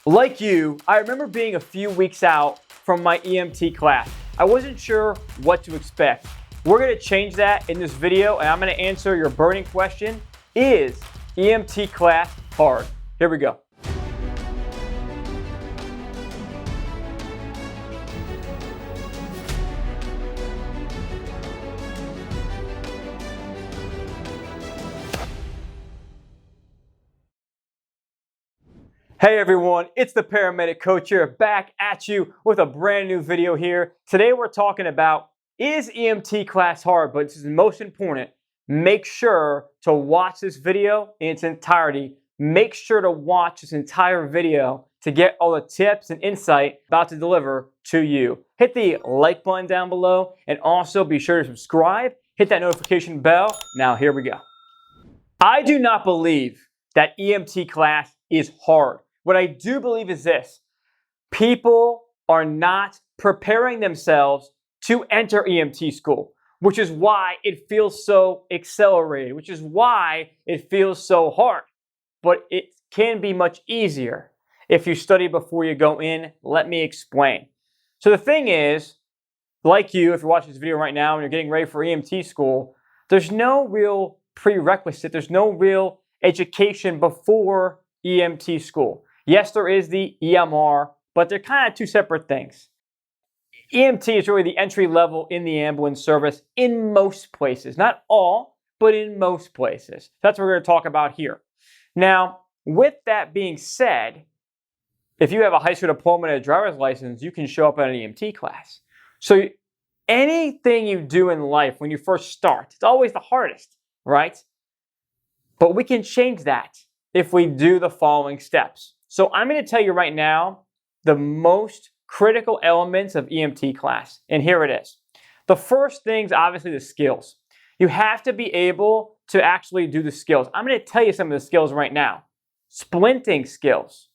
Like you, I remember being a few weeks out from my EMT class. I wasn't sure what to expect. We're going to change that in this video, and I'm going to answer your burning question: is EMT class hard? Here we go. Hey everyone, it's the Paramedic Coach here, back at you with a brand new video here. Today we're talking about, is EMT class hard? But this is most important. Make sure to watch this video in its entirety. Make sure to watch this entire video to get all the tips and insight about to deliver to you. Hit the like button down below, and also be sure to subscribe. Hit that notification bell. Now here we go. I do not believe that EMT class is hard. What I do believe is this: people are not preparing themselves to enter EMT school, which is why it feels so accelerated, which is why it feels so hard. But it can be much easier if you study before you go in. Let me explain. So the thing is, like you, if you're watching this video right now and you're getting ready for EMT school, there's no real prerequisite, there's no real education before EMT school. Yes, there is the EMR, but they're kind of two separate things. EMT is really the entry level in the ambulance service in most places. Not all, but in most places. That's what we're going to talk about here. Now, with that being said, if you have a high school diploma and a driver's license, you can show up at an EMT class. So anything you do in life when you first start, it's always the hardest, right? But we can change that if we do the following steps. So I'm going to tell you right now the most critical elements of EMT class, and here it is. The first thing is obviously the skills. You have to be able to actually do the skills. I'm going to tell you some of the skills right now. Splinting skills,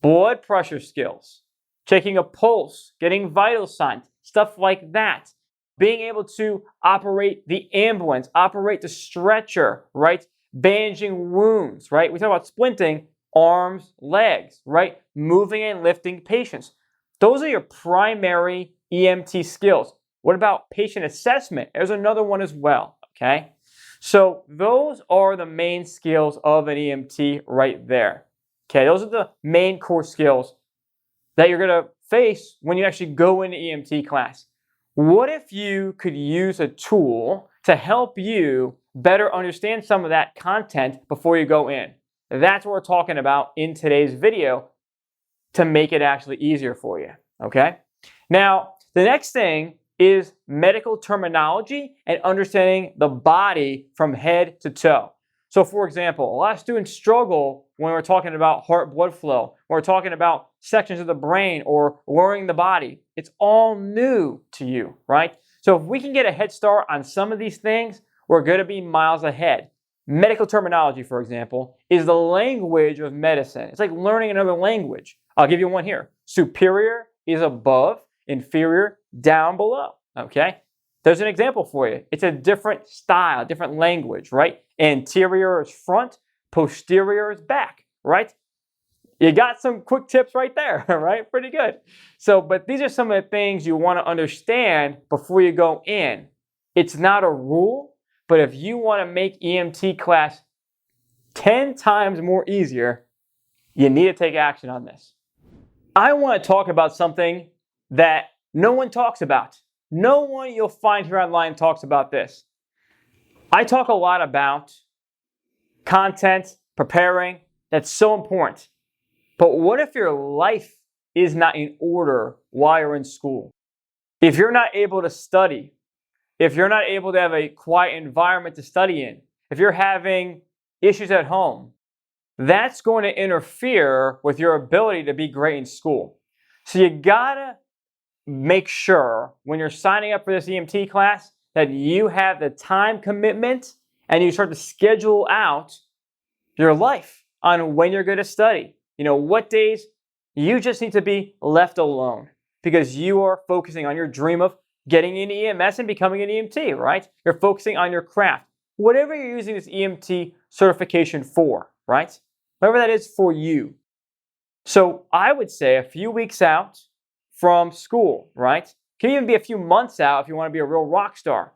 blood pressure skills, checking a pulse, getting vital signs, stuff like that. Being able to operate the ambulance, operate the stretcher, right? Bandaging wounds, right? We talk about splinting, arms, legs, right? Moving and lifting patients. Those are your primary EMT skills. What about patient assessment? There's another one as well, okay? So those are the main skills of an EMT right there. Okay, those are the main core skills that you're going to face when you actually go into EMT class. What if you could use a tool to help you better understand some of that content before you go in? That's what we're talking about in today's video to make it actually easier for you, okay? Now, the next thing is medical terminology and understanding the body from head to toe. So for example, a lot of students struggle when we're talking about heart blood flow, when we're talking about sections of the brain or learning the body. It's all new to you, right? So if we can get a head start on some of these things, we're going to be miles ahead. Medical terminology, for example, is the language of medicine. It's like learning another language. I'll give you one here. Superior is above, inferior, down below, okay? There's an example for you. It's a different style, different language, right? Anterior is front, posterior is back, right? You got some quick tips right there, right? Pretty good. So, but these are some of the things you want to understand before you go in. It's not a rule, but if you want to make EMT class 10 times more easier, you need to take action on this. I want to talk about something that no one talks about. No one you'll find here online talks about this. I talk a lot about content, preparing. That's so important. But what if your life is not in order while you're in school? If you're not able to study, if you're not able to have a quiet environment to study in, if you're having issues at home, that's going to interfere with your ability to be great in school. So you gotta make sure when you're signing up for this EMT class that you have the time commitment and you start to schedule out your life on when you're going to study. You know, what days you just need to be left alone because you are focusing on your dream of getting into EMS and becoming an EMT, right? You're focusing on your craft. Whatever you're using this EMT certification for, right? Whatever that is for you. So I would say a few weeks out from school, right? Can even be a few months out if you want to be a real rock star.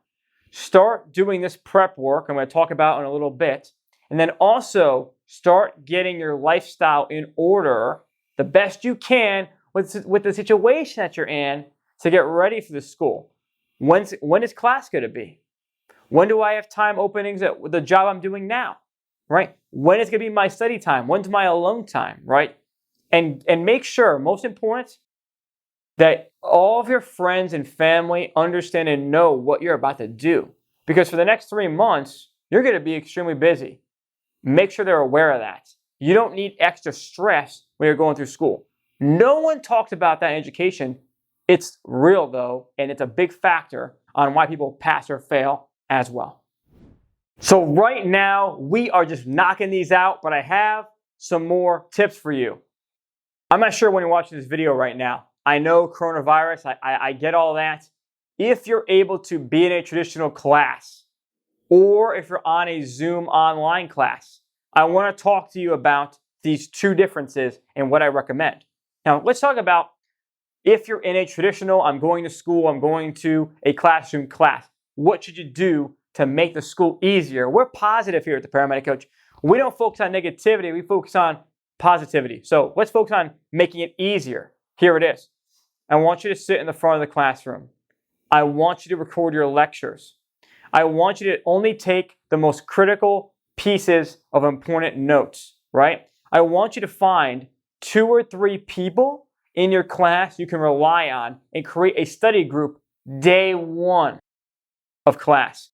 Start doing this prep work I'm going to talk about in a little bit. And then also start getting your lifestyle in order the best you can with the situation that you're in to get ready for the school. When is class going to be? When do I have time openings at the job I'm doing now? Right? When is going to be my study time? When's my alone time? Right? And make sure, most important, that all of your friends and family understand and know what you're about to do. Because for the next 3 months, you're going to be extremely busy. Make sure they're aware of that. You don't need extra stress when you're going through school. No one talks about that in education. It's real though, and it's a big factor on why people pass or fail as well. So right now, we are just knocking these out, but I have some more tips for you. I'm not sure when you're watching this video right now. I know coronavirus, I get all that. If you're able to be in a traditional class, or if you're on a Zoom online class, I want to talk to you about these two differences and what I recommend. Now, let's talk about if you're in a traditional, I'm going to school, I'm going to a classroom class. What should you do to make the school easier? We're positive here at the Paramedic Coach. We don't focus on negativity, we focus on positivity. So let's focus on making it easier. Here it is. I want you to sit in the front of the classroom. I want you to record your lectures. I want you to only take the most critical pieces of important notes, right? I want you to find 2 or 3 people in your class you can rely on and create a study group day 1 of class.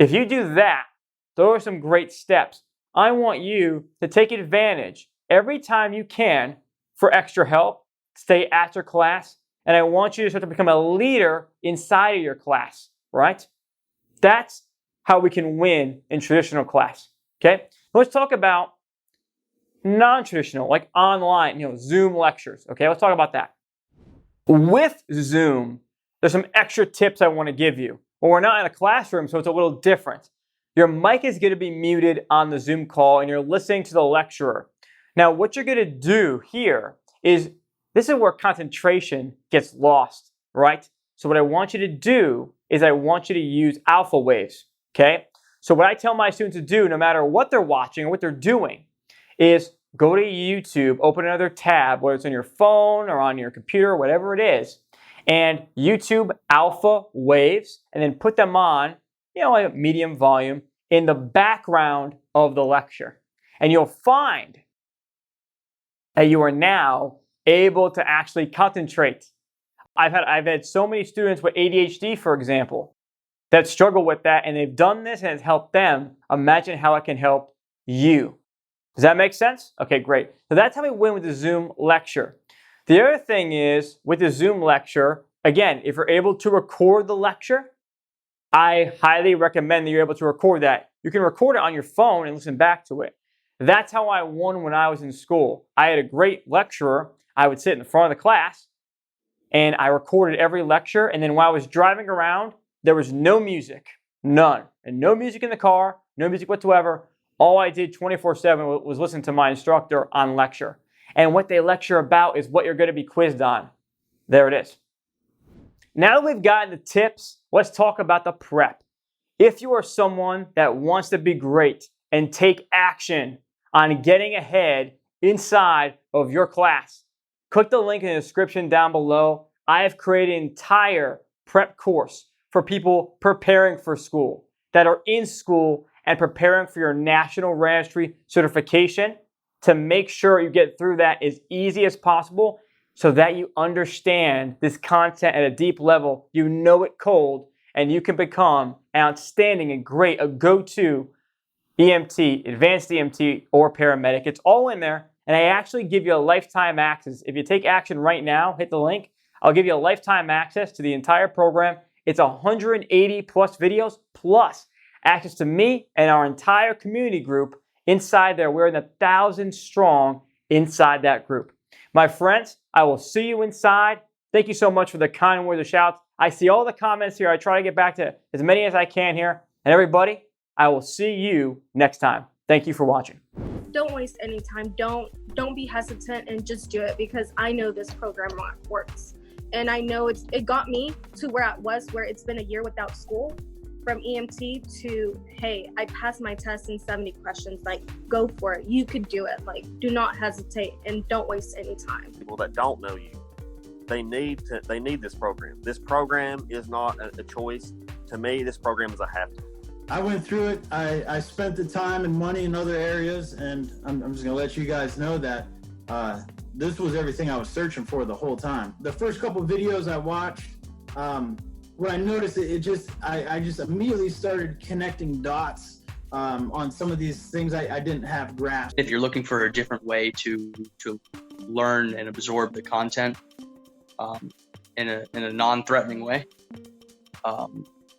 If you do that, those are some great steps. I want you to take advantage every time you can for extra help, stay after class, and I want you to start to become a leader inside of your class, right? That's how we can win in traditional class, okay? Let's talk about non-traditional, like online, Zoom lectures, okay? Let's talk about that. With Zoom, there's some extra tips I want to give you. Well, we're not in a classroom, so it's a little different. Your mic is going to be muted on the Zoom call, and you're listening to the lecturer. Now, what you're going to do here is, this is where concentration gets lost, right? So what I want you to do is I want you to use alpha waves, okay? So what I tell my students to do, no matter what they're watching or what they're doing, is go to YouTube, open another tab, whether it's on your phone or on your computer, whatever it is, and YouTube alpha waves, and then put them on, a medium volume in the background of the lecture. And you'll find that you are now able to actually concentrate. I've had so many students with ADHD, for example, that struggle with that, and they've done this and it's helped them. Imagine how it can help you. Does that make sense? Okay, great. So that's how we win with the Zoom lecture. The other thing is, with the Zoom lecture, again, if you're able to record the lecture, I highly recommend that you're able to record that. You can record it on your phone and listen back to it. That's how I won when I was in school. I had a great lecturer. I would sit in the front of the class, and I recorded every lecture, and then while I was driving around, there was no music, none. And no music in the car, no music whatsoever. All I did 24/7 was listen to my instructor on lecture. And what they lecture about is what you're going to be quizzed on. There it is. Now that we've gotten the tips, let's talk about the prep. If you are someone that wants to be great and take action on getting ahead inside of your class, click the link in the description down below. I have created an entire prep course for people preparing for school, that are in school and preparing for your National Registry certification, to make sure you get through that as easy as possible so that you understand this content at a deep level, you know it cold, and you can become an outstanding and great, a go-to EMT, advanced EMT, or paramedic. It's all in there, and I actually give you a lifetime access. If you take action right now, hit the link, I'll give you a lifetime access to the entire program. It's 180 plus videos, plus access to me and our entire community group inside there. We're in 1,000 strong inside that group. My friends, I will see you inside. Thank you so much for the kind words of shouts. I see all the comments here. I try to get back to as many as I can here. And everybody, I will see you next time. Thank you for watching. don't waste any time. Don't be hesitant and just do it, because I know this program works. And I know it got me to where I was, where it's been a year without school, from EMT to, hey, I passed my test in 70 questions. Like, go for it. You could do it. Like, do not hesitate and don't waste any time. People that don't know you, they need this program. This program is not a choice. To me, this program is a have to. I went through it. I spent the time and money in other areas, and I'm just gonna let you guys know that this was everything I was searching for the whole time. The first couple videos I watched, what I noticed, I just immediately started connecting dots on some of these things I didn't have grasped. If you're looking for a different way to learn and absorb the content in a non-threatening way,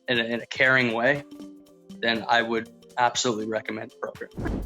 in a caring way, then I would absolutely recommend the program.